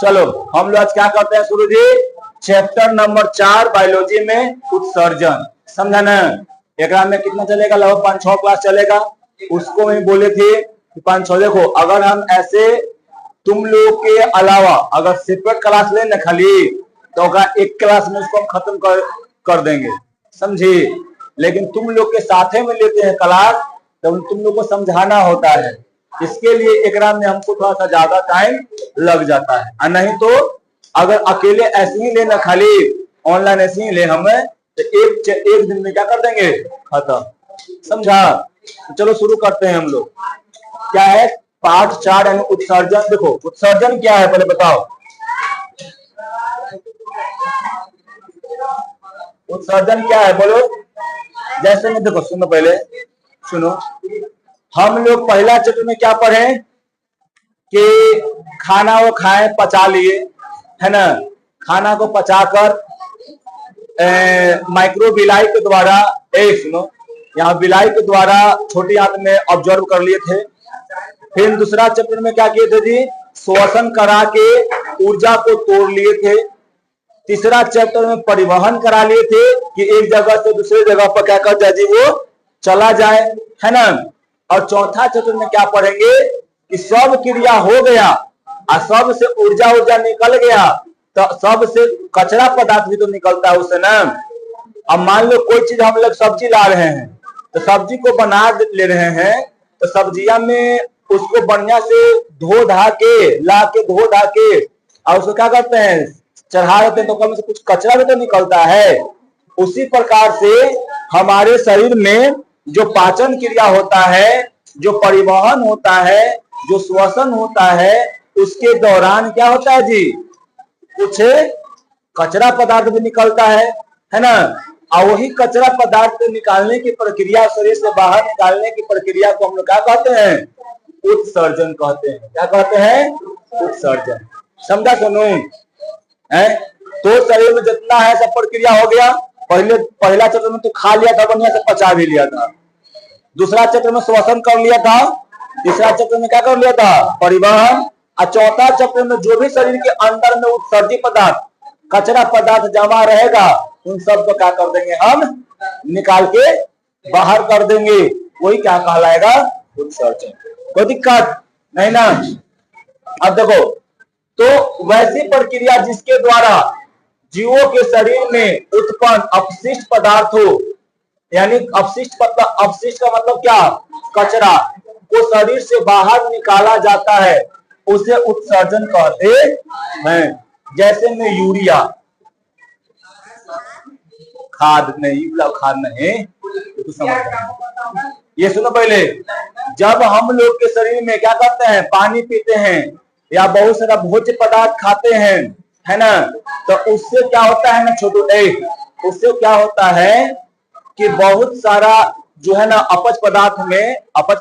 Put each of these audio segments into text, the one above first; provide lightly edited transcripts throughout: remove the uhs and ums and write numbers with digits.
चलो हम लोग आज क्या करते हैं शुरू जी, चैप्टर नंबर 4 बायोलॉजी में उत्सर्जन। समझा ना? एक में कितना चलेगा, लगभग 5-6 क्लास चलेगा। उसको मैं बोले थे 5-6। देखो अगर हम ऐसे तुम लोग के अलावा अगर सेपरेट क्लास ले ना खाली, तो एक क्लास में उसको हम खत्म कर देंगे, समझे? लेकिन तुम लोग के साथे में लेते हैं क्लास, तो तुम लोग को समझाना होता है। इसके लिए एग्जाम में हमको थोड़ा सा ज्यादा टाइम लग जाता है। और नहीं तो अगर अकेले ऐसे ही लेना, खाली ऑनलाइन ऐसे ही ले हमें, तो एक दिन में क्या कर देंगे, खत्म। समझा? चलो शुरू करते हैं हम लोग। क्या है पार्ट 4 यानी उत्सर्जन। देखो उत्सर्जन क्या है पहले बताओ। उत्सर्जन क्या है बोलो। जैसे में देखो, सुनो पहले सुनो, हम लोग पहला चैप्टर में क्या पढ़े कि खाना वो खाए पचा लिए, है ना? खाना को पचाकर माइक्रो बिलाई के द्वारा, सुनो, यहाँ बिलाई के द्वारा छोटी आंत में ऑब्जर्व कर लिए थे। फिर दूसरा चैप्टर में क्या किए थे जी, श्वसन करा के ऊर्जा को तोड़ लिए थे। तीसरा चैप्टर में परिवहन करा लिए थे कि एक जगह से दूसरे जगह पर क्या कर जाए जी, वो चला जाए, है ना? और चौथा चैप्टर में क्या पढ़ेंगे कि सब क्रिया हो गया और सब से ऊर्जा निकल गया, तो सब से कचरा पदार्थ भी तो निकलता है उससे ना। अब मान लो कोई चीज हम लोग सब्जी ला रहे हैं, तो सब्जी को बना ले रहे हैं, तो सब्जियां में उसको बढ़िया से धो धा के ला के धो धा के और उसको क्या करते हैं, चढ़ा देते हैं, तो कम से कुछ कचरा भी तो निकलता है। उसी प्रकार से हमारे शरीर में जो पाचन क्रिया होता है, जो परिवहन होता है, जो श्वसन होता है, उसके दौरान क्या होता है जी, कुछ कचरा पदार्थ भी निकलता है ना? और वही कचरा पदार्थ निकालने की प्रक्रिया, शरीर से बाहर निकालने की प्रक्रिया को हम लोग क्या कहते हैं, उत्सर्जन कहते हैं। क्या कहते हैं? उत्सर्जन। समझा सुनो है? तो शरीर में जितना है सब प्रक्रिया हो गया। पहला चैप्टर में तो खा लिया था, बढ़िया से पचा भी लिया था। दूसरा चैप्टर में श्वसन कर लिया था। तीसरा चैप्टर में क्या कर लिया था, परिवहन। और चौथा चैप्टर में जो भी शरीर के अंदर में उत्सर्जित पदार्थ, कचरा पदार्थ जमा रहेगा, उन सब को क्या कर देंगे, हम निकाल के बाहर कर देंगे। वही क्या कहलाएगा, उत्सर्जन। कोई दिक्कत नहीं ना? अब देखो, तो वैसी प्रक्रिया जिसके द्वारा जीवों के शरीर में उत्पन्न अपशिष्ट पदार्थ हो, यानी अपशिष्ट का मतलब क्या, कचरा को शरीर से बाहर निकाला जाता है, उसे उत्सर्जन कहते हैं। जैसे में यूरिया खाद नहीं, खाद नहीं तो समझ। ये सुनो पहले, जब हम लोग के शरीर में क्या करते हैं, पानी पीते हैं या बहुत सारा भोज्य पदार्थ खाते हैं, है ना? तो उससे क्या होता है ना छोटू, उससे क्या होता है कि बहुत सारा जो है ना अपच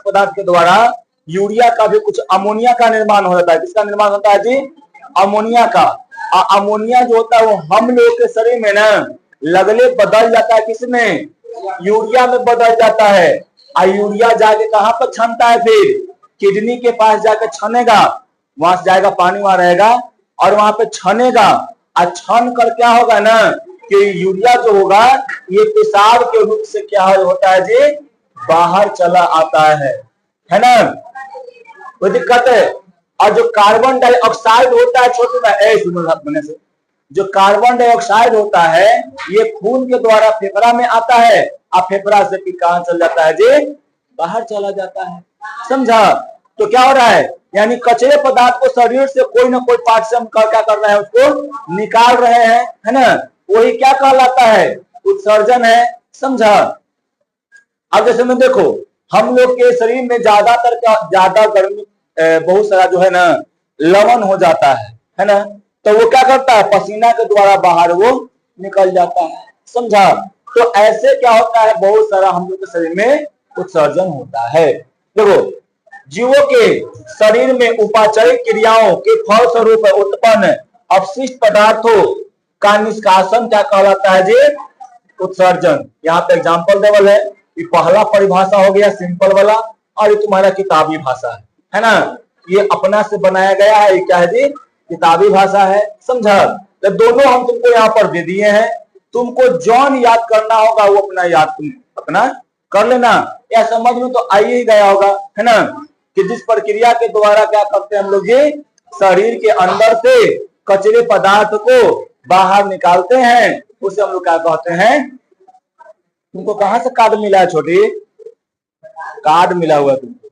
पदार्थ के द्वारा यूरिया का भी कुछ अमोनिया का निर्माण हो जाता है। किसका निर्माण होता है जी, अमोनिया का। अमोनिया जो होता है वो हम लोग के शरीर में ना लगले बदल जाता है, किसमें, यूरिया में बदल जाता है। और यूरिया जाके कहां पर छनता है, फिर किडनी के पास जाकर छनेगा, वहां से जाएगा, पानी वहां रहेगा और वहां पे छनेगा। और छन कर क्या होगा ना कि यूरिया जो होगा ये पेशाब के रूप से क्या होता है जी, बाहर चला आता है ना? कोई दिक्कत है? और जो कार्बन डाइऑक्साइड होता है छोटे में से, जो कार्बन डाइऑक्साइड होता है ये खून के द्वारा फेफड़ा में आता है और फेफड़ा से फिर कहां चल जाता है जी, बाहर चला जाता है। समझा? तो क्या हो रहा है, यानी कचरे पदार्थ को शरीर से कोई ना कोई पार्ट से हम क्या कर रहे हैं, उसको निकाल रहे हैं, है ना? वही क्या कहलाता है, उत्सर्जन है। समझा? अब जैसे में देखो, हम लोग के शरीर में ज्यादा गर्मी, बहुत सारा जो है ना लवण हो जाता है ना? तो वो क्या करता है, पसीना के द्वारा बाहर वो निकल जाता है। समझा? तो ऐसे क्या होता है, बहुत सारा हम लोग के शरीर में उत्सर्जन होता है। देखो, जीवों के शरीर में उपाचयिक क्रियाओं के फलस्वरूप उत्पन्न अपशिष्ट पदार्थों का निष्कासन क्या कहलाता है जी, उत्सर्जन। यहाँ पे एग्जाम्पल देवल है, ये पहला परिभाषा हो गया सिंपल वाला, और ये तुम्हारा किताबी भाषा है ना? ये अपना से बनाया गया है। ये क्या है जी? किताबी भाषा है। समझा? तो दोनों हम तुमको यहाँ पर दे दिए हैं, तुमको जौन याद करना होगा वो अपना याद तुम अपना कर लेना। या समझ में तो आ ही गया होगा, है ना, कि जिस प्रक्रिया के द्वारा क्या करते हैं हम लोग ये शरीर के अंदर से कचरे पदार्थ को बाहर निकालते हैं, उसे हम लोग क्या कहते हैं। तुमको कहां से कार्ड मिला है छोटी? कार्ड मिला हुआ तुमको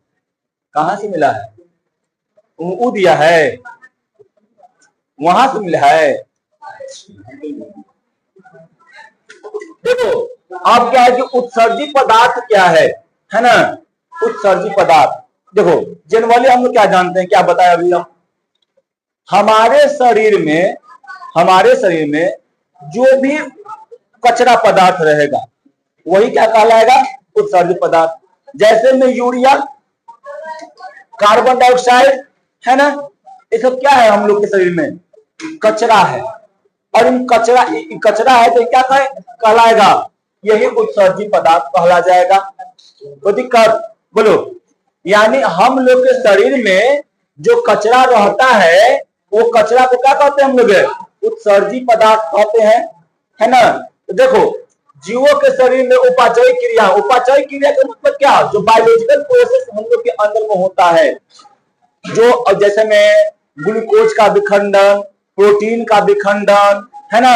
कहां से मिला है? वो दिया है, वहां से मिला है। देखो अब क्या है कि उत्सर्जी पदार्थ क्या है ना? उत्सर्जी पदार्थ देखो जनरली हम लोग क्या जानते हैं, क्या बताया अभी हम, हमारे शरीर में जो भी कचरा पदार्थ रहेगा वही क्या कहलाएगा? उत्सर्जी पदार्थ। जैसे में यूरिया, कार्बन डाइऑक्साइड, है ना, ये सब क्या है हम लोग के शरीर में? कचरा है। और इन कचरा है तो क्या कहलाएगा? यही उत्सर्जी पदार्थ कहला जाएगा। तो दिक्कत बोलो, यानी हम लोग के शरीर में जो कचरा रहता है वो कचरा को क्या कहते हैं हम लोग? उत्सर्जी पदार्थ कहते हैं, है ना। तो देखो जीवों के शरीर में उपाचय क्रिया का मतलब क्या? जो बायोलॉजिकल प्रोसेस हम लोग के अंदर में होता है, जो जैसे में ग्लूकोज का विखंडन, प्रोटीन का विखंडन, है ना,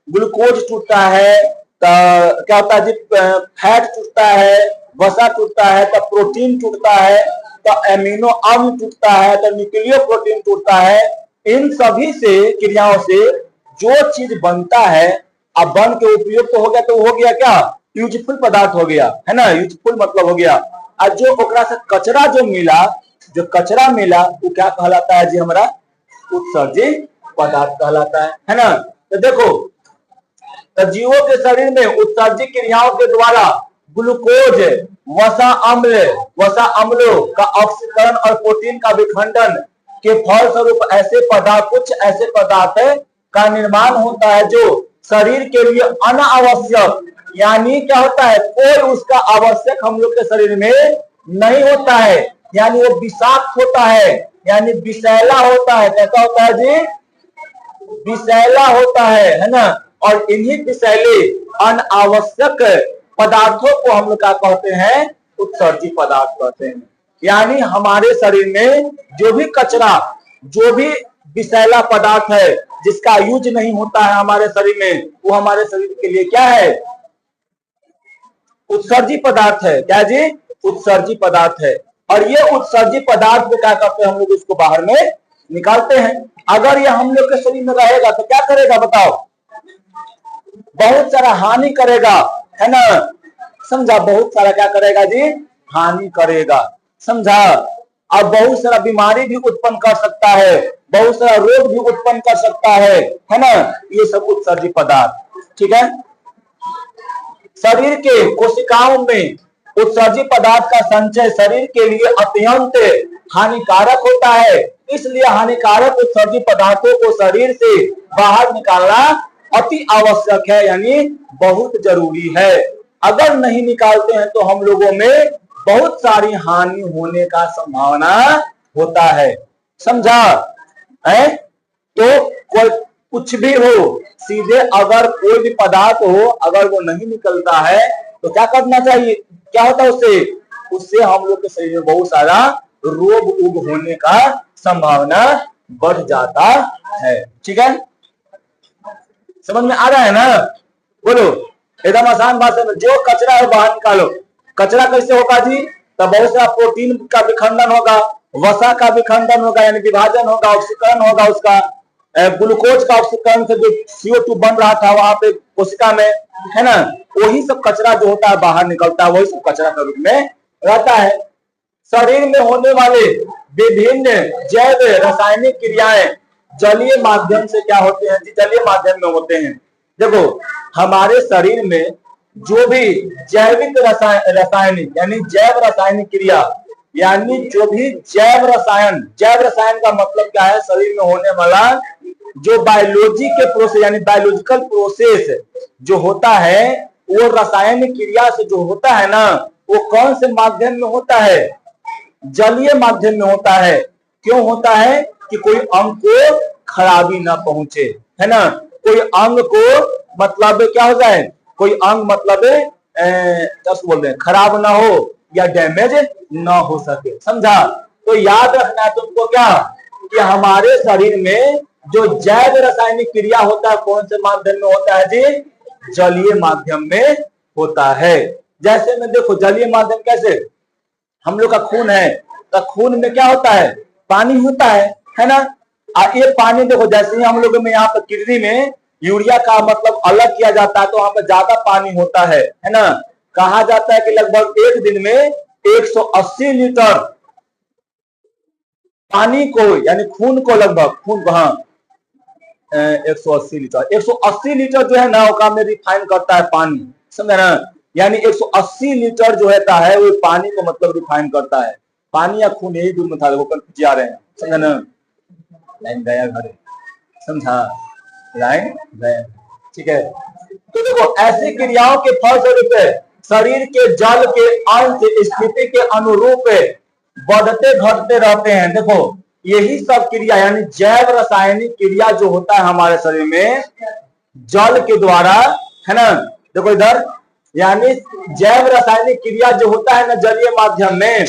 ग्लूकोज टूटता है तो क्या होता है जी? फैट टूटता है, वसा टूटता है तो प्रोटीन टूटता है, तो एमिनो अम्ल टूटता है तो न्यूक्लियो प्रोटीन टूटता है। इन सभी से क्रियाओं से जो चीज बनता है, अब बन के उपयोग तो हो गया, तो हो गया क्या? यूजफुल पदार्थ हो गया, है ना, यूजफुल मतलब हो गया। और जो ओकरा से कचरा जो मिला वो क्या कहलाता है जी? हमारा उत्सर्जी पदार्थ कहलाता है ना। तो देखो तो जीवों के शरीर में उत्सर्जी क्रियाओं के द्वारा ग्लूकोज, वसा अम्लों का ऑक्सीकरण और प्रोटीन का विखंडन के फलस्वरूप कुछ ऐसे पदार्थ का निर्माण होता है जो शरीर के लिए अनावश्यक, यानी क्या होता है? कोई उसका आवश्यक हम लोग के शरीर में नहीं होता है, यानी वो विषाक्त होता है, यानी विषैला होता है। कैसा होता है जी? विषैला होता है ना। और इन्हीं विषैले अनावश्यक पदार्थों को हम लोग क्या कहते हैं? उत्सर्जी पदार्थ कहते हैं। यानी हमारे शरीर में जो भी कचरा, जो भी विषैला पदार्थ है जिसका यूज नहीं होता है हमारे शरीर में, वो हमारे शरीर के लिए क्या है? उत्सर्जी पदार्थ है। क्या जी? उत्सर्जी पदार्थ है। और ये उत्सर्जी पदार्थ को क्या करते हैं हम लोग? उसको बाहर में निकालते हैं। अगर ये हम लोग के शरीर में रहेगा तो क्या करेगा बताओ? बहुत सारा हानि करेगा, है ना। समझा? बहुत सारा क्या करेगा जी? हानि करेगा। समझा? अब बहुत सारा बीमारी भी उत्पन्न कर सकता है, बहुत सारा रोग भी उत्पन्न कर सकता है ना। ये सब उत्सर्जी पदार्थ, ठीक है। शरीर के कोशिकाओं में उत्सर्जी पदार्थ का संचय शरीर के लिए अत्यंत हानिकारक होता है। इसलिए हानिकारक उत्सर्जी पदार्थों को शरीर से बाहर निकालना अति आवश्यक है, यानी बहुत जरूरी है। अगर नहीं निकालते हैं तो हम लोगों में बहुत सारी हानि होने का संभावना होता है। समझा है? तो कोई कुछ भी हो, सीधे अगर कोई भी पदार्थ हो, अगर वो नहीं निकलता है तो क्या करना चाहिए? क्या होता है उससे हम लोग के शरीर में बहुत सारा रोग उग होने का संभावना बढ़ जाता है। ठीक है, समझ में आ रहा है ना? बोलो, एकदम आसान भाषा में। जो कचरा है बाहर निकालो। कचरा कैसे होगा जी? तो बहुत सारा प्रोटीन का विखंडन होगा, वसा का विखंडन होगा, यानी विभाजन होगा, ऑक्सीकरण होगा, उसका ग्लूकोज का ऑक्सीकरण से जो CO2 बन रहा था वहां पे कोशिका में, है ना, वही सब कचरा जो होता है बाहर निकलता है, वही सब कचरा के रूप में रहता है। शरीर में होने वाले विभिन्न जैव रासायनिक क्रियाएं जलीय माध्यम से क्या होते हैं? जलीय माध्यम में होते हैं। देखो, हमारे शरीर में जो भी जैविक रासायनिक यानी जैव रासायनिक क्रिया, यानी जो भी जैव रसायन का मतलब क्या है? शरीर में होने वाला जो बायोलॉजी के प्रोसेस यानी बायोलॉजिकल प्रोसेस जो होता है, वो रासायनिक क्रिया से जो होता है ना, वो कौन से माध्यम में होता है? जलीय माध्यम में होता है। क्यों होता है? कि कोई अंग को खराबी ना पहुंचे, है ना, कोई अंग को मतलब क्या हो जाए, कोई अंग मतलब क्या बोलते हैं, खराब ना हो या डैमेज ना हो सके, समझा। तो याद रखना है तुमको क्या, कि हमारे शरीर में जो जैव रासायनिक क्रिया होता है कौन से माध्यम में होता है जी? जलीय माध्यम में होता है। जैसे में देखो जलीय माध्यम कैसे, हम लोग का खून है, तो खून में क्या होता है? पानी होता है ना। ये पानी देखो, जैसे ही हम लोग में यहाँ पर किडनी में यूरिया का मतलब अलग किया जाता है तो वहां पर ज्यादा पानी होता है ना। कहा जाता है कि लगभग एक दिन में 180 लीटर पानी को, यानी खून को, लगभग खून को, हाँ 180 लीटर, 180 लीटर जो है ना वो काम में रिफाइन करता है पानी, समझे ना। यानी 180 लीटर जो रहता है वो पानी को मतलब रिफाइन करता है। पानी या खून यही दूर में था, वो कल आ रहे हैं, समझे ना। लाइन गया घर, समझा, लाइन गया, ठीक है। तो देखो ऐसी क्रियाओं के फलस्वरूप शरीर के जल के अंश स्थिति के अनुरूप बढ़ते घटते रहते हैं। देखो यही सब क्रिया यानी जैव रासायनिक क्रिया जो होता है हमारे शरीर में जल के द्वारा, है ना। देखो इधर, यानी जैव रासायनिक क्रिया जो होता है ना जलीय माध्यम में,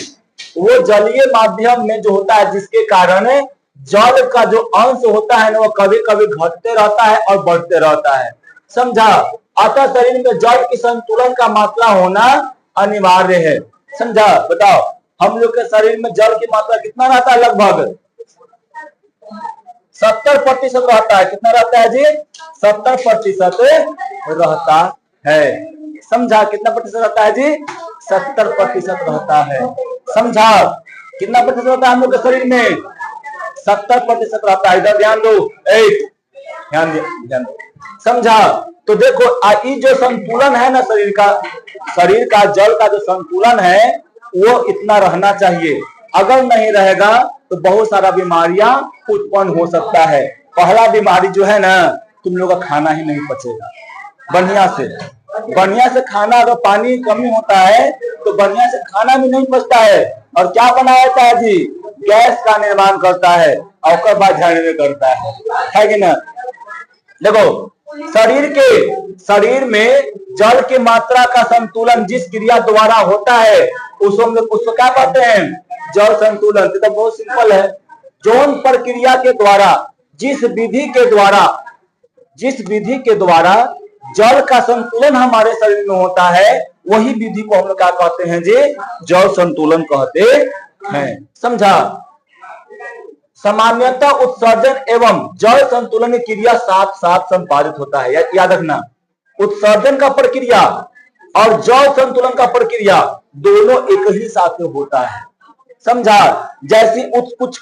वो जलीय माध्यम में जो होता है जिसके कारण जल का जो अंश होता है ना वो कभी कभी घटते रहता है और बढ़ते रहता है, समझा। अतः शरीर में जल की संतुलन का मात्रा होना अनिवार्य है, समझा। बताओ हम लोग के शरीर में जल की मात्रा कितना रहता है? लगभग 70% रहता है। कितना रहता है जी? 70% रहता है, समझा। कितना प्रतिशत रहता है जी? 70% रहता है, समझा। कितना प्रतिशत रहता है हम लोग के शरीर में? 70% रहता है। इधर ध्यान दो, ध्यान दो, समझा। तो देखो ये जो संतुलन है ना शरीर का जल का जो संतुलन है वो इतना रहना चाहिए। अगर नहीं रहेगा तो बहुत सारा बीमारियां उत्पन्न हो सकता है। पहला बीमारी जो है ना, तुम लोग का खाना ही नहीं पचेगा बढ़िया से खाना, अगर पानी कमी होता है तो बढ़िया से खाना भी नहीं पचता है। और क्या बना जाता है जी? गैस का निर्माण करता है और उसके बाद झड़ने करता है कि ना। देखो शरीर में जल की मात्रा का संतुलन जिस क्रिया द्वारा होता है उसको क्या कहते हैं? जल संतुलन। तो बहुत सिंपल है, जौन प्रक्रिया के द्वारा जिस विधि के द्वारा जल का संतुलन हमारे शरीर में होता है वही विधि को हम लोग क्या कहते हैं जी? जल संतुलन कहते हैं, समझा। सामान्यतः उत्सर्जन एवं जल संतुलन की क्रिया साथ साथ संपादित होता है। याद रखना, उत्सर्जन का प्रक्रिया और जल संतुलन का प्रक्रिया दोनों एक ही साथ में होता है, समझा। जैसे कुछ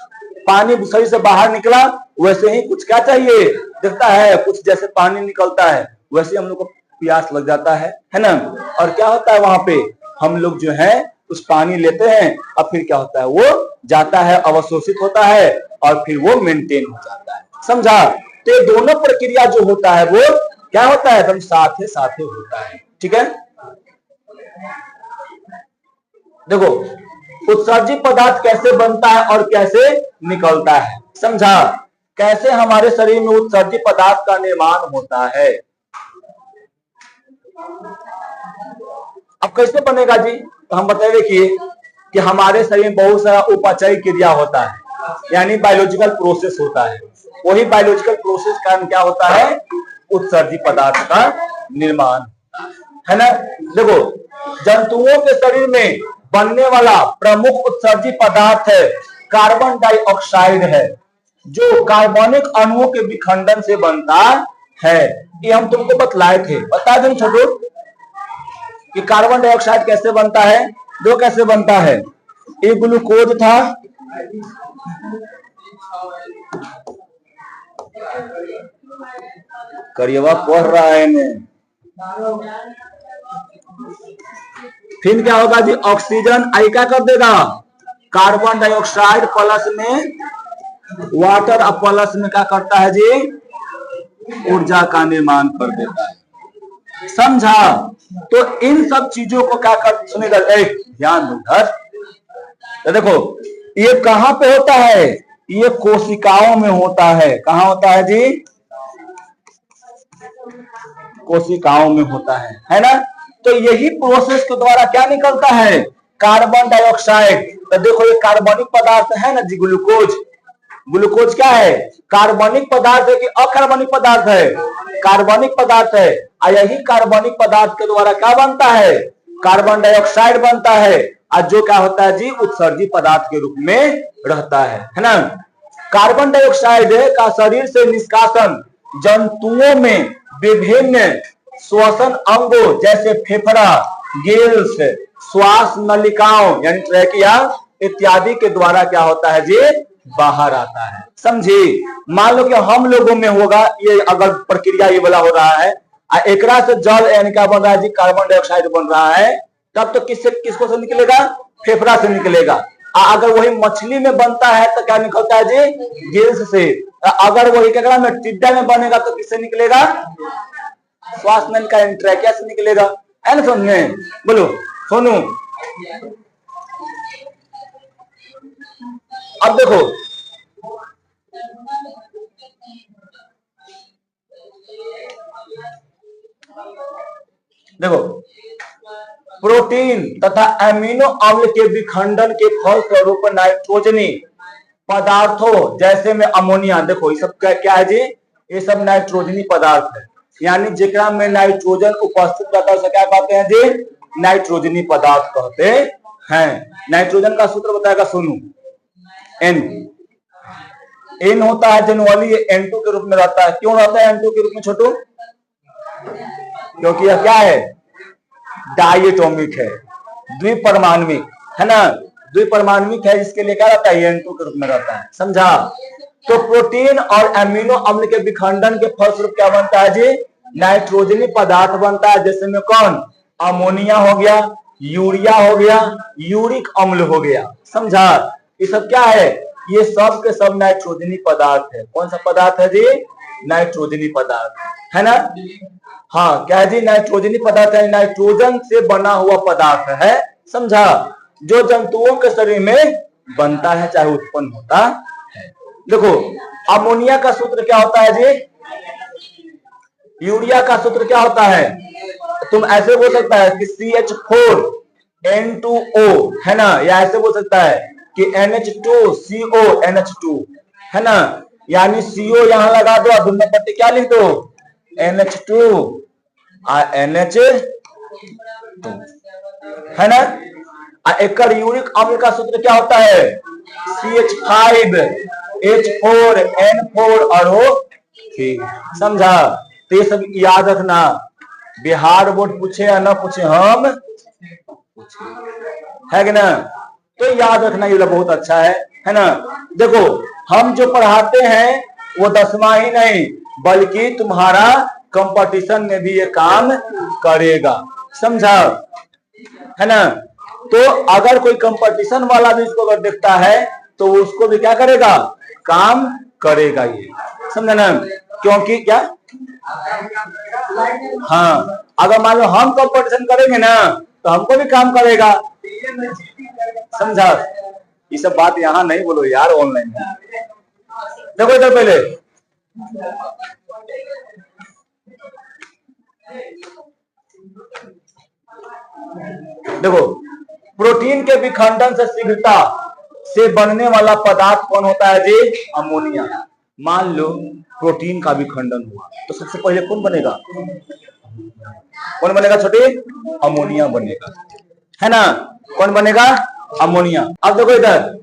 पानी शरीर से बाहर निकला वैसे ही कुछ क्या चाहिए दिखता है, कुछ जैसे पानी निकलता है वैसे हम लोग को प्यास लग जाता है ना। और क्या होता है वहां पे हम लोग जो है उस पानी लेते हैं और फिर क्या होता है वो जाता है, अवशोषित होता है और फिर वो मेंटेन हो जाता है, समझा। तो ये दोनों प्रक्रिया जो होता है वो क्या होता है? एकदम साथ साथ होता है, ठीक है। देखो उत्सर्जित पदार्थ कैसे बनता है और कैसे निकलता है, समझा। कैसे हमारे शरीर में उत्सर्जित पदार्थ का निर्माण होता है। अब कैसे बनेगा जी? तो हम बताए देखिए कि हमारे शरीर में बहुत सारा उपाचय क्रिया होता है, यानी बायोलॉजिकल प्रोसेस होता है। वही बायोलॉजिकल प्रोसेस का कारण क्या होता है? उत्सर्जित पदार्थ का निर्माण, है ना। देखो जंतुओं के शरीर में बनने वाला प्रमुख उत्सर्जित पदार्थ है कार्बन डाइऑक्साइड है, जो कार्बनिक अणुओं के विखंडन से बनता है। ये हम तुमको बतलाए थे, बता दें छोटू कि कार्बन डाइऑक्साइड कैसे बनता है। दो कैसे बनता है? ये ग्लूकोज था, करिएवा पढ़ रहा है इन्हें। फिर क्या होगा जी? ऑक्सीजन आई क्या कर देगा? कार्बन डाइऑक्साइड प्लस में वाटर और प्लस में क्या करता है जी? ऊर्जा का निर्माण कर देता है, समझा। तो इन सब चीजों को क्या कर, सुनेगा ध्यान दो। तो देखो ये कहां पे होता है? ये कोशिकाओं में होता है। कहां होता है जी? कोशिकाओं में होता है ना। तो यही प्रोसेस के द्वारा क्या निकलता है? Carbon dioxide. तो देखो ये कार्बनिक पदार्थ है ना जी, ग्लूकोज। ग्लूकोज क्या है? कार्बनिक पदार्थ है कि अकार्बनिक पदार्थ है? कार्बनिक पदार्थ है। और यही कार्बनिक पदार्थ के द्वारा क्या बनता है? कार्बन डाइऑक्साइड बनता है। और जो क्या होता है जी? उत्सर्जी पदार्थ के रूप में रहता है ना। कार्बन डाइऑक्साइड का शरीर से निष्कासन जंतुओं में विभिन्न श्वसन अंगों जैसे फेफड़ा, गिल्स, श्वास नलिकाओं यानी ट्रैकिया इत्यादि के द्वारा क्या होता है जी? बाहर आता है। समझे? मान लो कि हम लोगों में होगा ये, अगर प्रक्रिया ये वाला हो रहा है, एकरा से जल यानी क्या बन रहा है जी? कार्बन डाइऑक्साइड बन रहा है। तब तो किसको से निकलेगा? फेफड़ा से निकलेगा। अगर वही मछली में बनता है तो क्या निकलता है जी? गिल्स से। अगर वही केकड़ा में, टिड्डा में बनेगा तो किससे निकलेगा? श्वास नलिका ट्रैकिया से निकलेगा। है ना? समझे? बोलो सोनू। अब देखो प्रोटीन तथा एमिनो अम्ल के विखंडन के फलस्वरूप नाइट्रोजनी पदार्थों जैसे में अमोनिया, देखो ये सब क्या है जी? ये सब नाइट्रोजनी पदार्थ है। यानी जेकरा में नाइट्रोजन उपस्थित रहता है उसे क्या कहते हैं जी? नाइट्रोजनी पदार्थ कहते हैं। नाइट्रोजन का सूत्र बताएगा सोनू। एन होता है जनरली N2 के रूप में रहता है। क्यों रहता है N2 के रूप में छोटू? क्योंकि यह क्या है? डायटोमिक है, द्विपरमाणविक है ना। द्विपरमाणविक है, जिसके लिए क्या रहता है? N2 के रूप में रहता है। समझा? तो प्रोटीन और एमिनो अम्ल के विखंडन के फलस्वरूप क्या बनता है जी? नाइट्रोजनी पदार्थ बनता है। जैसे में कौन? अमोनिया हो गया, यूरिया हो गया, यूरिक अम्ल हो गया। समझा? ये सब क्या है? ये सब के सब नाइट्रोजनी पदार्थ है। कौन सा पदार्थ है जी? नाइट्रोजनी पदार्थ है ना। हाँ, क्या है जी? नाइट्रोजनी पदार्थ है, नाइट्रोजन से बना हुआ पदार्थ है। समझा? जो जंतुओं के शरीर में बनता है, चाहे उत्पन्न होता है। देखो अमोनिया का सूत्र क्या होता है जी? यूरिया का सूत्र क्या होता है? तुम ऐसे बोल सकता है कि CH4N2O है ना, या ऐसे बोल सकता है कि NH2CONH2 है ना। यानी CO यहां लगा दो और दोनों पट्टी क्या लिख दो? NH2 और NH2 है ना। एक यूरिक अम्ल का सूत्र क्या होता है? CH5H4N4 और O3। समझा? तो ये सब याद रखना। बिहार बोर्ड पूछे या ना पूछे, हम पूछे है कि ना, तो याद रखना। ये बहुत अच्छा है ना। देखो हम जो पढ़ाते हैं वो 10वां ही नहीं बल्कि तुम्हारा कंपटीशन में भी ये काम करेगा। समझा? है ना। तो अगर कोई कंपटीशन वाला भी इसको अगर देखता है तो उसको भी क्या करेगा? काम करेगा ये। समझा ना? क्योंकि क्या, हाँ, अगर मान लो हम कंपटीशन करेंगे ना तो हमको भी काम करेगा। समझा? ये सब बात यहाँ नहीं बोलो यार, ऑनलाइन। देखो इधर पहले देखो, प्रोटीन के विखंडन से शीघ्रता से बनने वाला पदार्थ कौन होता है जी? अमोनिया। मान लो प्रोटीन का विखंडन हुआ तो सबसे पहले कौन बनेगा? कौन बनेगा छोटे? अमोनिया बनेगा, है ना। कौन बनेगा? अमोनिया। अब देखो इधर,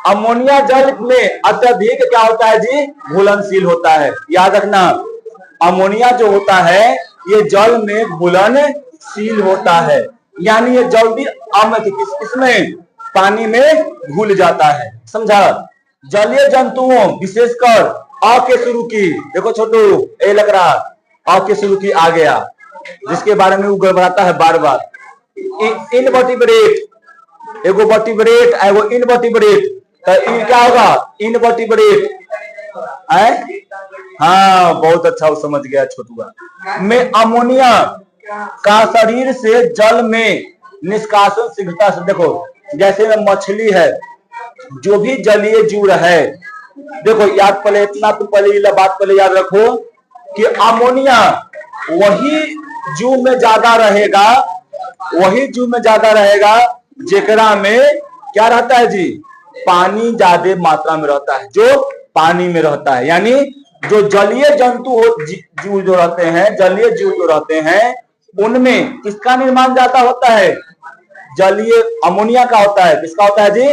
अमोनिया जल में अत्यधिक क्या होता है जी? घुलनशील होता है। याद रखना, अमोनिया जो होता है ये जल में घुलनशील होता है। यानी ये जल्दी किसमें? पानी में घुल जाता है। समझा? जलीय जंतुओं विशेषकर अ के शुरू की, देखो छोटू ए लग रहा, अ के शुरू की आ गया, जिसके बारे में वो गड़बड़ाता है बार बार। इनवर्टिब्रेट, एगो वर्टिब्रेट एगो इनवर्टिब्रेट, तो क्या होगा? इनवर्टिब्रेट है। हाँ, बहुत अच्छा वो समझ गया छोटुआ। में अमोनिया का शरीर से जल में निष्कासन शीघ्रता से, देखो जैसे में मछली है जो भी जलीय जीव है, देखो याद पहले इतना तो पहले ये बात पहले याद रखो कि अमोनिया वही जीव में ज्यादा रहेगा, वही जीव में ज्यादा रहेगा जेकरा में क्या रहता है जी, पानी ज्यादा मात्रा में रहता है, जो पानी में रहता है। यानी जो जलीय जंतु जीव जो रहते हैं, जलीय जीव जो रहते हैं, उनमें किसका निर्माण ज्यादा होता है, जलीय अमोनिया का होता है। किसका होता है जी,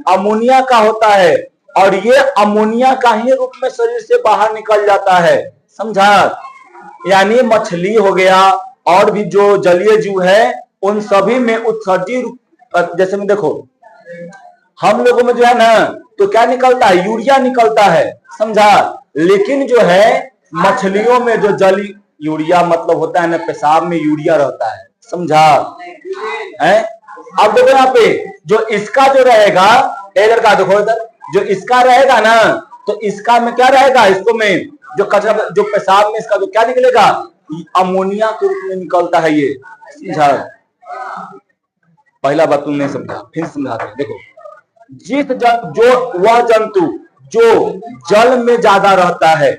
अमोनिया का होता है। और ये अमोनिया का ही रूप में शरीर से बाहर निकल जाता है, समझा। यानी मछली हो गया और भी जो जलीय जीव है, उन सभी में उत्सर्जी रूप, जैसे में देखो हम लोगों में जो है ना, तो क्या निकलता है, यूरिया निकलता है, समझा। लेकिन जो है मछलियों में जो जली, यूरिया मतलब होता है ना, पेशाब में यूरिया रहता है, समझा है। अब देखो यहाँ पे जो इसका जो रहेगा, इधर का देखो इधर, जो इसका रहेगा ना, तो इसका में क्या रहेगा, इसको में जो कचरा, जो पेशाब में इसका जो क्या निकलेगा, अमोनिया के रूप में निकलता है ये, समझा। पहला बात तुमने समझा, फिर समझाते हैं। देखो जो वह जंतु जो जल में ज्यादा रहता है,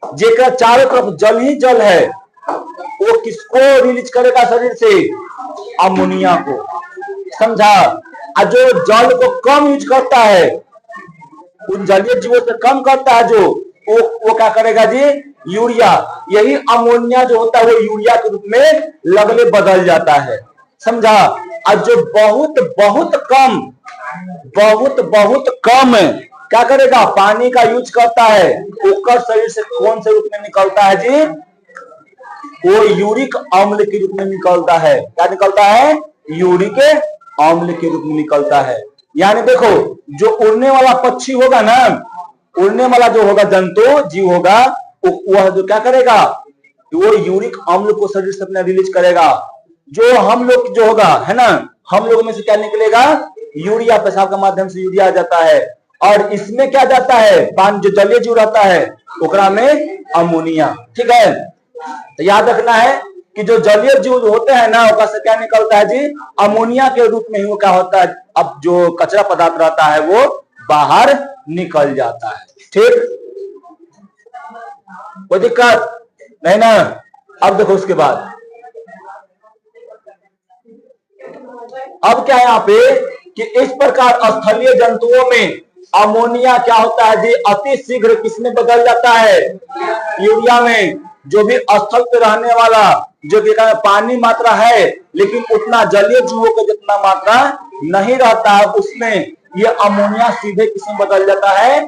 जेकर चारों तरफ जल ही जल है, वो किसको रिलीज करेगा शरीर से, अमोनिया को, समझा। और जो जल को कम यूज करता है, उन जलीय जीवों से कम करता है, जो वो क्या करेगा जी, यूरिया। यही अमोनिया जो होता है वो यूरिया के रूप में लगले बदल जाता है, समझा। और जो बहुत बहुत कम क्या करेगा, पानी का यूज करता है, उसका शरीर से कौन से रूप में निकलता है जी, वो यूरिक अम्ल के रूप में निकलता है। क्या निकलता है, यूरिक अम्ल के रूप में निकलता है। यानी देखो जो उड़ने वाला पक्षी होगा ना, उड़ने वाला जो होगा जंतु जीव होगा, वह जो क्या करेगा, वो यूरिक अम्ल को शरीर से अपना रिलीज करेगा। जो हम लोग जो होगा है ना, हम लोगों में से क्या निकलेगा, यूरिया, पेशाब के माध्यम से यूरिया आ जाता है। और इसमें क्या जाता है, पानी जो जलीय जीव रहता है ओकरा में अमोनिया, ठीक है। तो याद रखना है कि जो जलीय जीव होते हैं ना, ओकरा से क्या निकलता है जी, अमोनिया के रूप में ही वो क्या होता है, अब जो कचरा पदार्थ रहता है वो बाहर निकल जाता है, ठीक। कोई दिक्कत नहीं ना। अब देखो उसके बाद अब क्या है यहाँ पे कि इस प्रकार स्थलीय जंतुओं में अमोनिया क्या होता है जी, अति शीघ्र किसमें बदल जाता है, यूरिया में। जो भी स्थल पे रहने वाला जो कि पानी मात्रा है, लेकिन उतना जलीय जीवों का जितना मात्रा नहीं रहता है, उसमें ये अमोनिया सीधे किसमें बदल जाता है,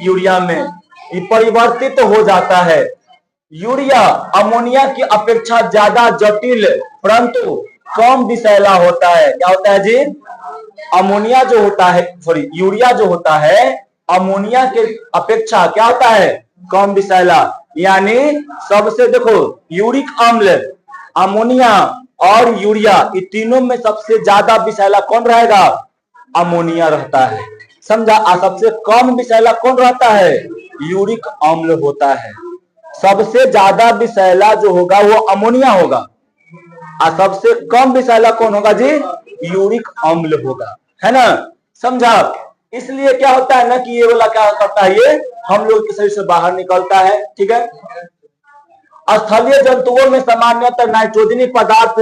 यूरिया में। ये परिवर्तित हो जाता है। यूरिया अमोनिया की अपेक्षा ज्यादा जटिल परंतु कम विषैला होता है। क्या होता है जी, अमोनिया जो होता है, सॉरी यूरिया जो होता है, अमोनिया के अपेक्षा क्या होता है, कम विषैला। यानी सबसे देखो यूरिक अम्ल, अमोनिया और यूरिया, ये तीनों में सबसे ज्यादा विषैला कौन रहेगा, अमोनिया रहता है, समझा। सबसे कम विषैला कौन रहता है, यूरिक अम्ल होता है। सबसे ज्यादा विषैला जो होगा वो अमोनिया होगा, और सबसे कम विषैला कौन होगा जी, यूरिक अम्ल होगा, है ना, समझा। इसलिए क्या होता है ना कि ये वाला क्या करता है, ये हम लोग के शरीर से बाहर निकलता है, ठीक है। स्थलीय जंतुओं में सामान्यतः नाइट्रोजनी पदार्थ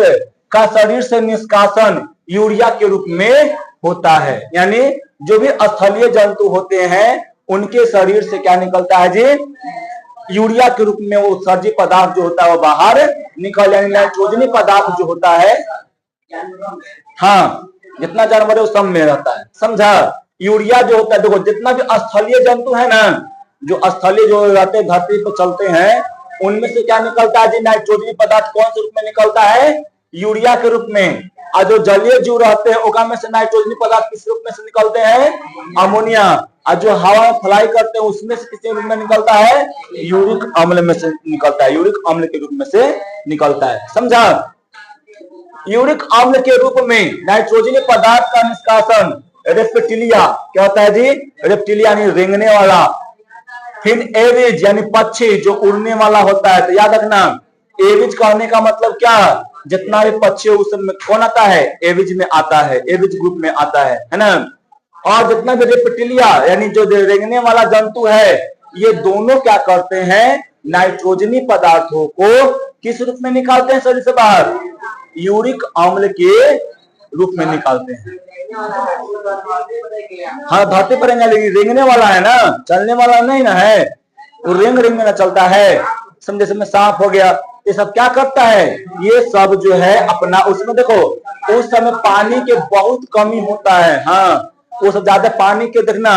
का शरीर से निष्कासन यूरिया के रूप में होता है। यानी जो भी स्थलीय जंतु होते हैं उनके शरीर से क्या निकलता है जी, यूरिया के रूप में वो उत्सर्जित पदार्थ जो होता है वो बाहर निकल, यानी नाइट्रोजनी पदार्थ जो होता है, हाँ जितना जानवर है वो सब में रहता है, समझा। यूरिया जो होता है, देखो जितना भी स्थलीय जंतु है ना, जो स्थलीय जो रहते हैं, धरती पे चलते हैं, उनमें से क्या निकलता है जी, नाइट्रोजनी पदार्थ कौन से रूप में निकलता है, यूरिया के रूप में। और जो जलीय जीव रहते हैं ओका में से नाइट्रोजनी पदार्थ किस रूप में से निकलते हैं, अमोनिया। और जो हवा में फ्लाई करते हैं उसमें से किस रूप में निकलता है, यूरिक अम्ल में से निकलता है, यूरिक अम्ल के रूप में से निकलता है, समझा। यूरिक अम्ल के रूप में नाइट्रोजनी पदार्थ का निष्कासन रेप्टिलिया, क्या होता है जी, रेप्टिलिया यानी रेंगने वाला। फिर एविज यानी पक्षी जो उड़ने वाला होता है। तो याद रखना एविज कहने का मतलब क्या, जितना भी पक्षी उसमें कौन आता है, एविज में आता है, एविज ग्रुप में आता है ना। और जितना भी रेप्टिलिया यानी जो रेंगने वाला जंतु है, ये दोनों क्या करते हैं, नाइट्रोजनी पदार्थों को किस रूप में निकालते हैं शरीर से बाहर, यूरिक अम्ल के रूप में निकालते हैं। हाँ धरती पर रेंगने वाला है ना, चलने वाला नहीं ना है, वो रेंग में ना चलता है, समझे, समय सांप हो गया, ये सब क्या करता है, ये सब जो है अपना, उसमें देखो उस समय पानी के बहुत कमी होता है, हाँ वो सब ज्यादा पानी के, देखना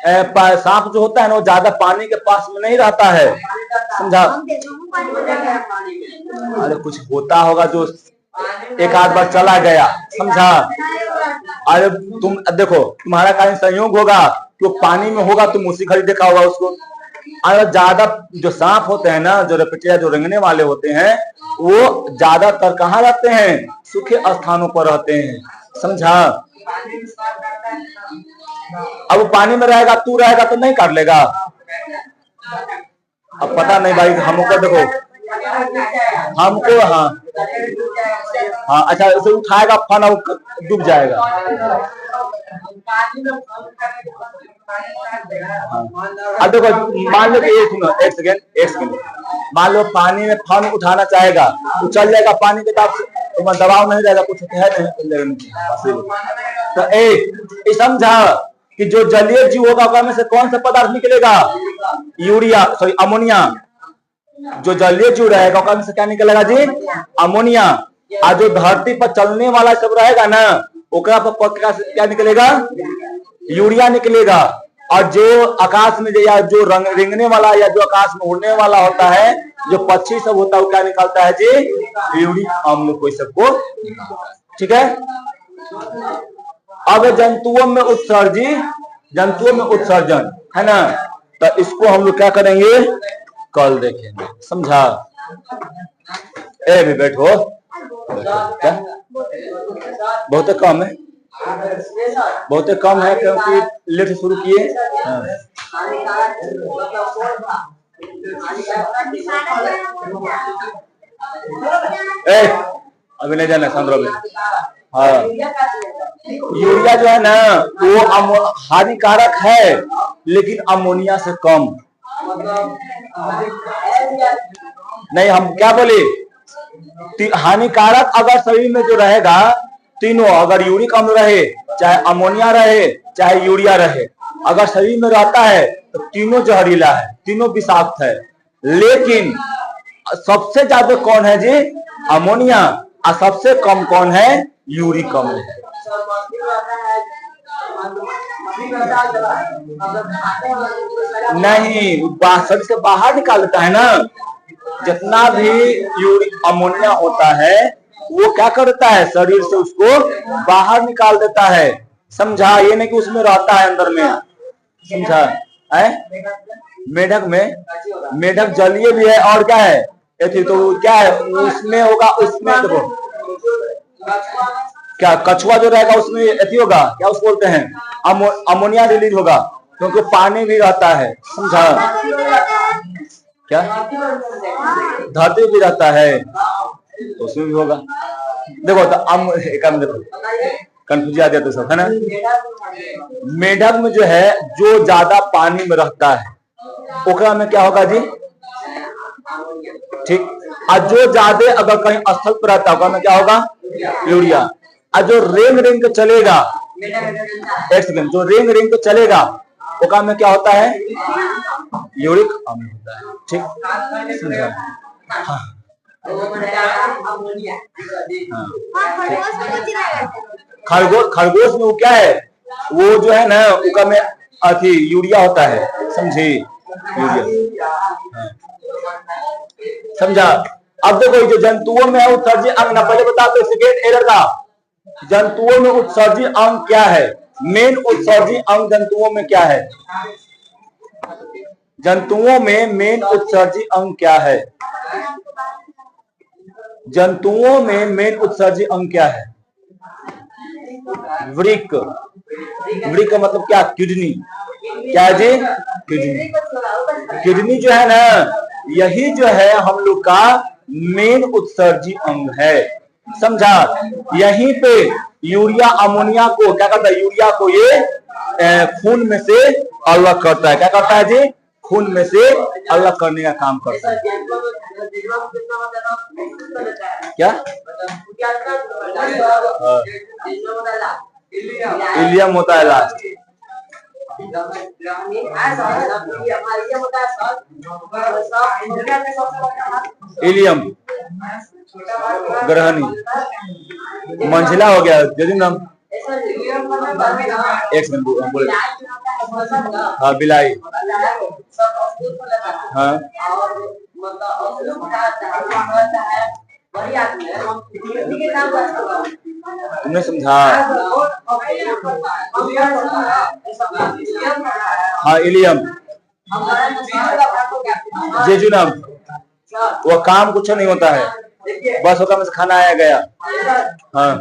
सांप जो होता है ना वो ज्यादा पानी के पास में नहीं रहता है, समझा। अरे कुछ होता होगा जो एक आध बार चला गया, समझा। अरे तुम देखो तुम्हारा कहीं संयोग होगा कि वो पानी में होगा, तुम उसी घड़ी देखा होगा उसको। अगर ज्यादा जो सांप होते हैं ना, जो रेप्टिलिया जो रेंगने वाले होते हैं, वो ज्यादातर कहाँ रहते हैं, सूखे स्थानों पर रहते हैं, समझा। अब पानी में रहेगा, तू रहेगा तो नहीं काट लेगा। अब पता नहीं भाई, हमको देखो, हमको हाँ अच्छा, उसे उठाएगा फन और डूब जाएगा। अब देखो मान लो कि एक सेकेंड, मान लो पानी में फन उठाना चाहेगा तो चल जाएगा पानी के ताप से, तो दबाव नहीं रहेगा, कुछ है नहीं। तो एक समझा कि जो जलीय जीव होगा में से कौन सा पदार्थ निकलेगा, यूरिया, सॉरी अमोनिया। जो जलीय जीव रहेगा में से क्या निकलेगा जी, अमोनिया। और जो धरती पर चलने वाला सब रहेगा ना, ओकरा पर क्या निकलेगा, यूरिया निकलेगा। और जो आकाश में या जो रेंगने वाला या जो आकाश में उड़ने वाला होता है, जो पक्षी सब होता है, वो क्या निकालता है जी, यूरिक अम्ल को सबको, ठीक है। अब जंतुओं में उत्सर्जन है ना, तो इसको हम लोग क्या करेंगे, कल देखेंगे, समझा। ए भी बैठो, क्या बहुत कम है, बहुत कम है क्योंकि लेट शुरू किए। अभी नहीं जाना संद्र में। हाँ यूरिया जो है ना वो हानिकारक है, लेकिन अमोनिया से कम। नहीं हम क्या बोले, हानिकारक अगर शरीर में जो रहेगा तीनों, अगर यूरिक अम्ल रहे, चाहे अमोनिया रहे, चाहे यूरिया रहे, अगर शरीर में रहता है तो तीनों जहरीला है, तीनों विषाक्त है। लेकिन सबसे ज्यादा कौन है जी, अमोनिया, और सबसे कम कौन है, यूरिक अम्ल है। नहीं शरीर से बाहर निकाल देता है ना, जितना भी यूरिक अमोनिया होता है वो क्या करता है, शरीर से उसको बाहर निकाल देता है, समझा। ये नहीं कि उसमें रहता है अंदर में, समझा है। मेढक जलीय भी है, और क्या है, तो क्या है उसमें होगा, उसमें देखो क्या कछुआ जो रहेगा उसमें एथी होगा, क्या उसको बोलते हैं, अमोनिया रिलीज होगा, क्योंकि पानी भी रहता है, समझा। क्या धरती भी रहता है तो उसमें भी होगा। देखो तो देखो कंफ्यूज आ जाता है सब, है ना। मेढक में जो है, जो ज्यादा पानी में रहता है ओकरा में क्या होगा जी, ठीक। और जो ज्यादा अगर कहीं स्थल पर रहता होगा में क्या होगा, यूरिया। और जो रेंग के चलेगा, एक सेकंड, जो रेंग के चलेगा ओकरा में क्या होता है, यूरिक अम्ल होता है, ठीक समझा। हाँ खरगोश में वो क्या है, वो जो है ना उका में अथी यूरिया होता है, समझे, यूरिया, समझा। अब देखो जो जंतुओं में है उत्सर्जित अंग, ना पहले बता दो सेकेंड एरर का, जंतुओं में उत्सर्जित अंग क्या है, मेन उत्सर्जित अंग जंतुओं में क्या है, जंतुओं में मेन उत्सर्जित अंग क्या है, जंतुओं में मेन उत्सर्जित अंग क्या है, वृक्क। वृक्क का मतलब क्या, किडनी, क्या है जी, किडनी। किडनी जो है ना, यही जो है हम लोग का मेन उत्सर्जित अंग है, समझा। यहीं पे यूरिया अमोनिया को क्या करता है, यूरिया को ये खून में से अलग करता है। क्या करता है जी? खून में से अलग करने का काम करता है। क्या? इलियम होता है लास्ट। इलियम ग्रहणी मंझिला हो गया यदि नाम एक सेकंड बोले। हाँ बिलाई। हाँ तुमने समझा? हाँ इलियम जेजू नाम वो काम कुछ नहीं होता है, बस होगा से खाना आया गया। हाँ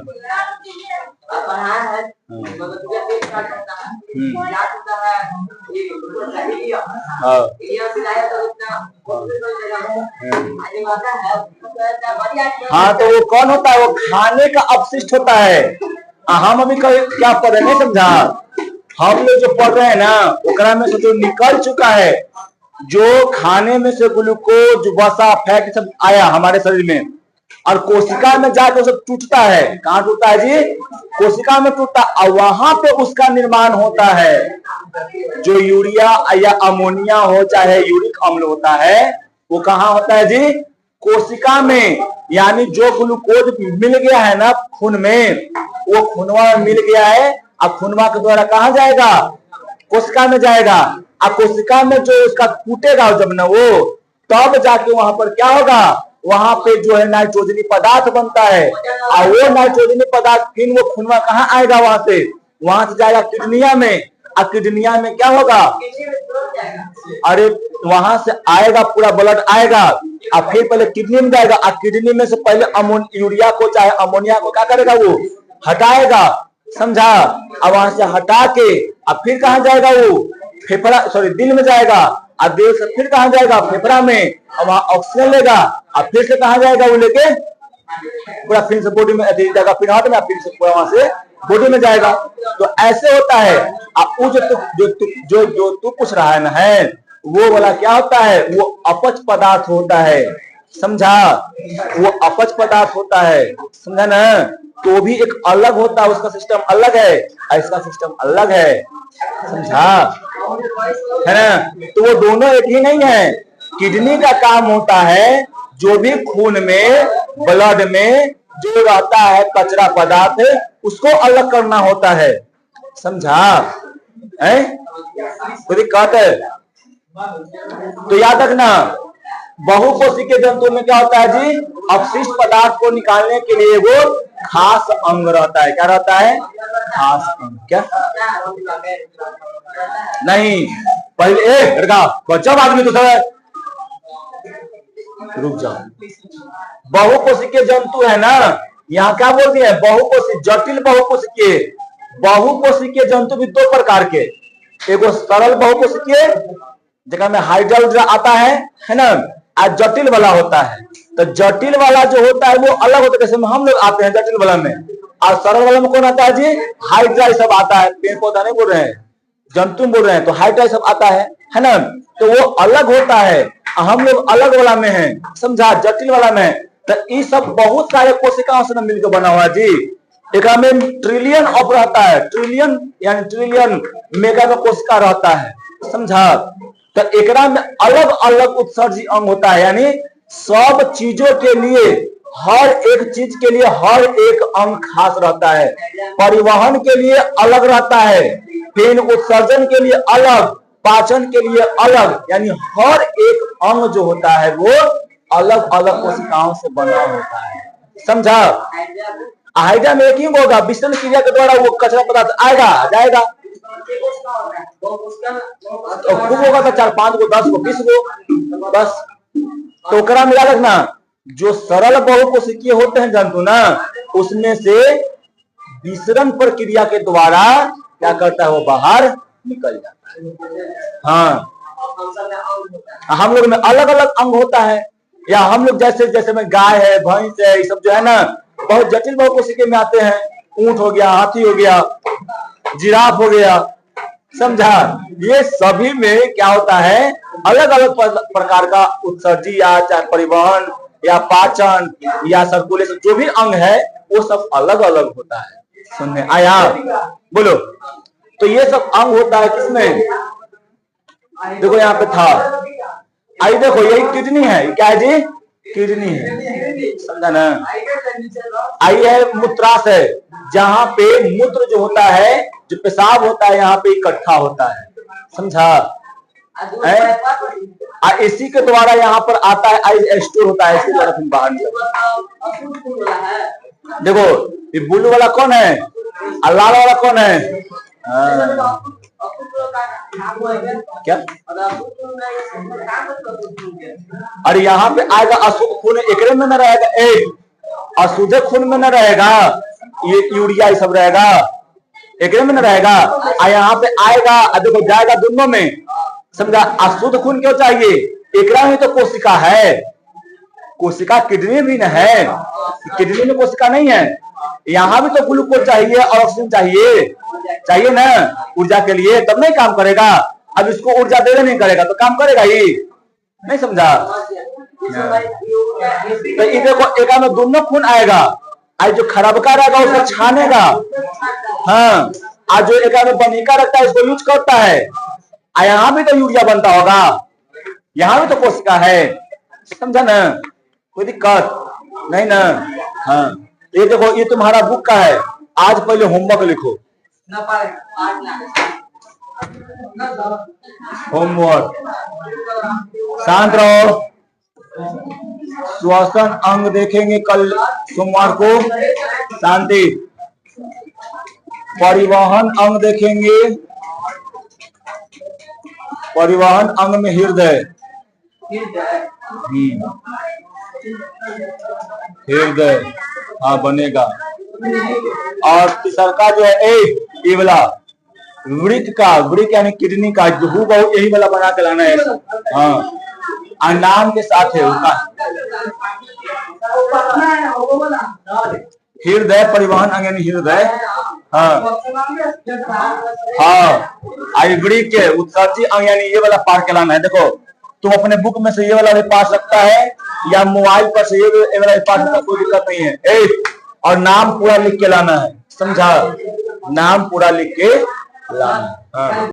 हाँ तो वो कौन होता है? वो खाने का अपशिष्ट होता है। हम अभी क्या पढ़ रहे नहीं समझा? हम लोग जो पढ़ रहे हैं ना ओकरा में से जो निकल चुका है, जो खाने में से ग्लूकोज वसा फैट सब आया हमारे शरीर में और कोशिका में जाकर सब टूटता है। कहाँ टूटता है जी? कोशिका में टूटता है और वहां पे उसका निर्माण होता है। जो यूरिया या अमोनिया हो चाहे यूरिक अम्ल होता है वो कहाँ होता है जी? कोशिका में। यानी जो ग्लूकोज मिल गया है ना खून में, वो खूनवा में मिल गया है और खूनवा के द्वारा कहाँ जाएगा? कोशिका में जाएगा। और कोशिका में जो उसका टूटेगा जब ना वो, तब जाके वहां पर क्या होगा? वहां पे जो है नाइट्रोजनी पदार्थ बनता है और वो नाइट्रोजनी पदार्थ फिर वो खूनवा कहाँ आएगा? वहां से जाएगा किडनिया में। और किडनिया में क्या होगा? अरे वहां से आएगा पूरा ब्लड आएगा और फिर पहले किडनी में जाएगा और किडनी में से पहले यूरिया को चाहे अमोनिया को क्या करेगा? वो हटाएगा। समझा? अब वहां से हटा के अब फिर कहाँ जाएगा? वो फेफड़ा दिल में जाएगा और दिल से फिर कहाँ जाएगा? फेफड़ा में। और वहां ऑक्सीजन लेगा और फिर से कहाँ जाएगा? वो लेके पूरा फिर से बॉडी में जाएगा, फिर हार्ट में, फिर से पूरा वहां से बॉडी में जाएगा। तो ऐसे होता है। अब जो तू पूछ रहा है ना है वो वाला क्या होता है? वो अपच पदार्थ होता है। समझा? वो अपच पदार्थ होता है। समझा ना? तो भी एक अलग होता है, उसका सिस्टम अलग है, इसका सिस्टम अलग है। समझा है ना? तो वो दोनों एक ही नहीं है। किडनी का काम होता है जो भी खून में ब्लड में जो रहता है कचरा पदार्थ उसको अलग करना होता है। समझा है? कोई दिक्कत है? तो याद रखना बहुकोशिकीय जंतु में क्या होता है जी? अपशिष्ट पदार्थ को निकालने के लिए वो खास अंग रहता है। क्या रहता है? खास अंग। क्या नहीं? पहले जब आदमी तो सब रुक जाओ। बहुकोशिकीय जंतु है ना, यहाँ क्या बोल दिए? बहुकोशिकीय, जटिल बहुकोशिकीय। बहुकोशिकीय जंतु भी दो प्रकार के, एगो सरल बहुकोशिकीय जगह में हाइड्रोजन आता है ना, आज जटिल वाला होता है। तो जटिल वाला जो होता है वो अलग होता है, जैसे हम लोग आते हैं जटिल वाला में, और सरल वाला में कौन आता है जी? हाइड्रा सब आता है। पेड़ पौधा नहीं बोल रहे हैं, जंतु बोल रहे हैं, तो हाइड्रा सब आता है ना। तो वो अलग होता है, हम लोग अलग वाला में हैं। समझा? जटिल वाला में। तो ये सब बहुत सारे कोशिकाओं से मिलकर बना हुआ है जी। एक में ट्रिलियन ऑफ रहता है, ट्रिलियन यानी ट्रिलियन मेगा का कोशिका रहता है। समझा? तो एक में अलग अलग उत्सर्जी अंग होता है, यानी सब चीजों के लिए, हर एक चीज के लिए हर एक अंग खास रहता है। परिवहन के लिए अलग रहता है, फिर उत्सर्जन के लिए अलग, पाचन के लिए अलग, यानी हर एक अंग जो होता है वो अलग अलग कोशिकाओं से बना होता है। समझा? हाइड्रा में एक ही होगा, विसर्जन क्रिया के द्वारा वो कचरा पदार्थ आएगा जाएगा, तो खूब होगा तो 4, 5 गो, 10 गो, 20 गो बस। तो ओकरा मिला रखना जो सरल बहुकोशिकीय होते हैं जंतु ना, उसमें से विसरण प्रक्रिया के द्वारा क्या करता है? वो बाहर निकल जाता है। हाँ, हम लोग में अलग अलग अंग होता है, या हम लोग जैसे जैसे में गाय है, भैंस है, ये सब जो है ना बहुत जटिल बहुकोशिकीय में आते हैं। ऊंट हो गया, हाथी हो गया, जिराफ हो गया, समझा। ये सभी में क्या होता है, अलग अलग प्रकार का उत्सर्जी या चाहे परिवहन या पाचन या सर्कुलेशन, जो भी अंग है वो सब अलग अलग होता है। सुनने आया, बोलो। तो ये सब अंग होता है किसमें, देखो यहाँ पे था, आई देखो यही किडनी है, क्या है जी, किडनी है, समझा ना। आई है मूत्राशय, जहां पे मूत्र जो होता है, जो पेशाब होता है यहाँ पे इकट्ठा होता है, समझा। इसी के द्वारा यहाँ पर आता है, आई स्टोर होता है, इसके द्वारा फिर बाहर निकलता। देखो ये ब्लू वाला कौन है और लाल वाला कौन है, क्या, अरे यहाँ पे आएगा अशुद्ध खून, एकरे में न रहेगा, एक अशुद्ध खून में न रहेगा, ये यूरिया ये सब रहेगा, एकरे में न रहेगा। यहाँ पे आएगा, देखो जाएगा दोनों में, समझा। अशुद्ध खून क्यों चाहिए, एकरा में तो कोशिका है, कोशिका किडनी भी न है, किडनी में कोशिका नहीं है। यहाँ भी तो ग्लूकोज चाहिए और ऑक्सीजन चाहिए ना ऊर्जा के लिए, तब नहीं काम करेगा। अब इसको ऊर्जा देने नहीं करेगा तो काम करेगा ही नहीं, समझा। तो ये देखो एक में दोनों खून आएगा, आज जो खराब का रहेगा उसको छानेगा, हाँ, आज जो एक में बनिका रखता है इसको यूज करता है। यहाँ भी तो यूरिया बनता होगा, यहाँ भी तो कोशिका है, समझा ना, कोई दिक्कत नहीं ना। हाँ ये देखो ये तुम्हारा बुक का है, आज पहले होमवर्क लिखो, होमवर्क, शांत रहो। श्वसन अंग देखेंगे कल सोमवार को, शांति। परिवहन अंग देखेंगे, परिवहन अंग में हृदय, हृदय हाँ बनेगा। और तीसरा जो है ये वाला वृक्क का, वृक्क यानी किडनी का, जो बहु यही वाला बना के लाना है, हाँ नाम के साथ है उसका। हृदय परिवहन अंग यानी हृदय, हाँ हाँ। आई वृक्क के उत्सर्जी अंग यानी ये वाला पार के लाना है। देखो तुम अपने बुक में से ये वाला भी पा सकता है या मोबाइल पर से ये वाला भी पा सकता, कोई दिक्कत नहीं है। और नाम पूरा लिख के लाना है, समझा, नाम पूरा लिख के लाना है।